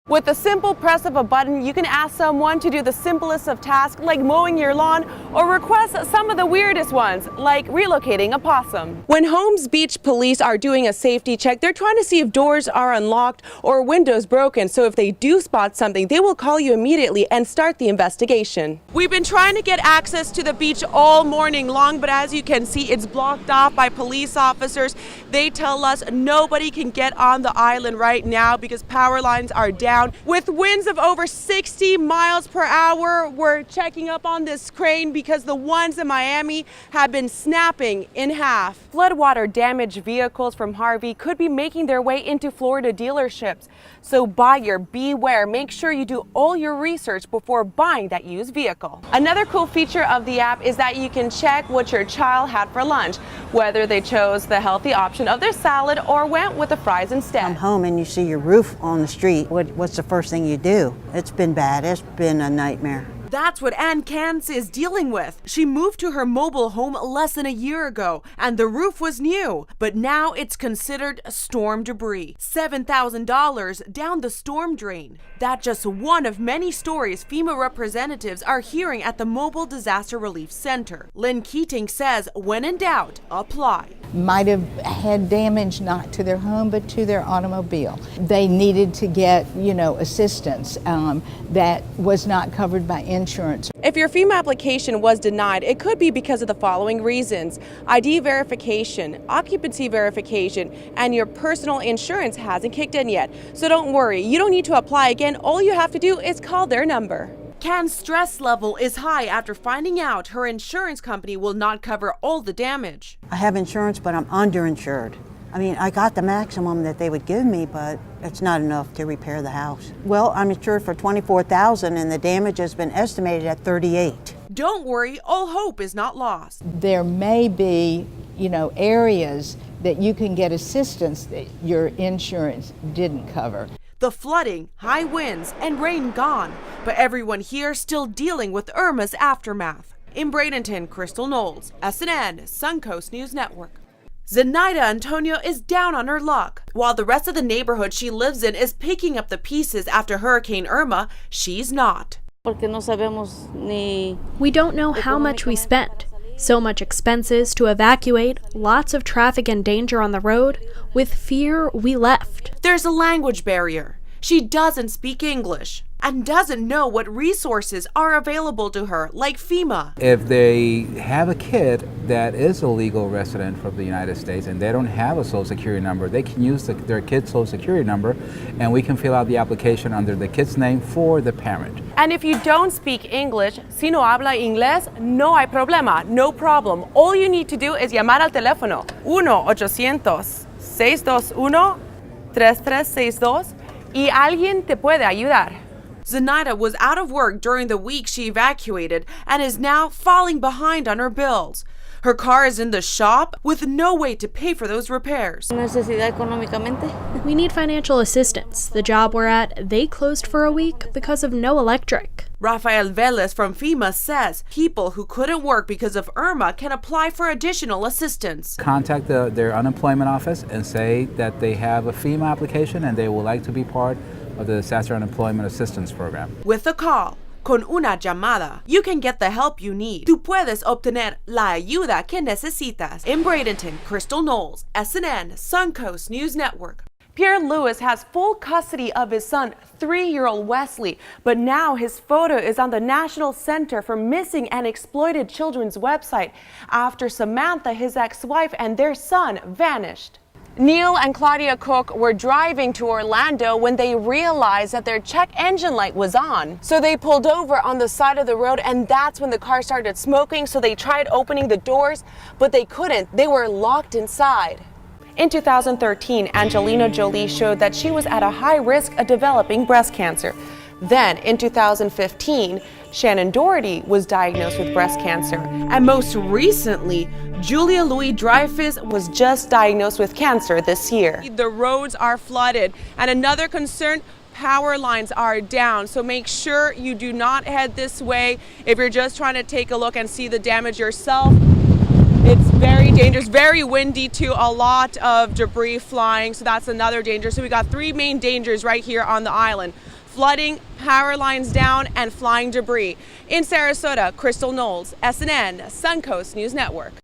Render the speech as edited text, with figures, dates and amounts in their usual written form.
With the simple press of a button, you can ask someone to do the simplest of tasks like mowing your lawn or request some of the weirdest ones like relocating a possum. When Holmes Beach police are doing a safety check, they're trying to see if doors are unlocked or windows broken. So if they do spot something, they will call you immediately and start the investigation. We've been trying to get access to the beach all morning long, but as you can see, it's blocked off by police officers. They tell us nobody can get on the island right now because power lines are down. With winds of over 60 miles per hour, we're checking up on this crane because the ones in Miami have been snapping in half. Floodwater damaged vehicles from Harvey could be making their way into Florida dealerships. So buyer beware. Make sure you do all your research before buying that used vehicle. Another cool feature of the app is that you can check what your child had for lunch, whether they chose the healthy option of their salad or went with the fries instead. Come home and you see your roof on the street. What's the first thing you do? It's been bad. It's been a nightmare. That's what Ann Kans is dealing with. She moved to her mobile home less than a year ago, and the roof was new, but now it's considered storm debris. $7,000 down the storm drain. That's just one of many stories FEMA representatives are hearing at the Mobile Disaster Relief Center. Lynn Keating says, when in doubt, apply. Might have had damage not to their home but to their automobile. They needed to get, assistance that was not covered by insurance. If your FEMA application was denied, it could be because of the following reasons: ID verification, occupancy verification, and your personal insurance hasn't kicked in yet. So don't worry, you don't need to apply again. All you have to do is call their number. Can's stress level is high after finding out her insurance company will not cover all the damage. I have insurance, but I'm underinsured. I mean, I got the maximum that they would give me, but it's not enough to repair the house. Well, I'm insured for $24,000 and the damage has been estimated at $38,000. Don't worry, all hope is not lost. There may be, areas that you can get assistance that your insurance didn't cover. The flooding, high winds, and rain gone, but everyone here still dealing with Irma's aftermath. In Bradenton, Crystal Knowles, SNN, Suncoast News Network. Zenaida Antonio is down on her luck. While the rest of the neighborhood she lives in is picking up the pieces after Hurricane Irma, she's not. We don't know how much we spent. So much expenses to evacuate, lots of traffic and danger on the road. With fear, we left. There's a language barrier. She doesn't speak English and doesn't know what resources are available to her, like FEMA. If they have a kid that is a legal resident from the United States and they don't have a social security number, they can use their kid's social security number and we can fill out the application under the kid's name for the parent. And if you don't speak English, si no habla inglés, no hay problema, no problem. All you need to do is llamar al teléfono 1-800-621-3362 y alguien te puede ayudar. Zenaida was out of work during the week she evacuated and is now falling behind on her bills. Her car is in the shop with no way to pay for those repairs. We need financial assistance. The job we're at, they closed for a week because of no electric. Rafael Velez from FEMA says people who couldn't work because of Irma can apply for additional assistance. Contact their unemployment office and say that they have a FEMA application and they would like to be part of the Disaster Unemployment Assistance Program. With a call, con una llamada, you can get the help you need. Tú puedes obtener la ayuda que necesitas. In Bradenton, Crystal Knowles, SNN, Suncoast News Network. Pierre Lewis has full custody of his son, 3-year-old Wesley, but now his photo is on the National Center for Missing and Exploited Children's website after Samantha, his ex-wife, and their son vanished. Neil and Claudia Cook were driving to Orlando when they realized that their check engine light was on. So they pulled over on the side of the road and that's when the car started smoking, so they tried opening the doors, but they couldn't. They were locked inside. In 2013, Angelina Jolie showed that she was at a high risk of developing breast cancer. Then, in 2015, Shannon Doherty was diagnosed with breast cancer. And most recently, Julia Louis-Dreyfus was just diagnosed with cancer this year. The roads are flooded. And another concern, power lines are down. So make sure you do not head this way if you're just trying to take a look and see the damage yourself. It's very dangerous, very windy too, a lot of debris flying, so that's another danger. So we got three main dangers right here on the island: flooding, power lines down, and flying debris. In Sarasota, Crystal Knowles, SNN, Suncoast News Network.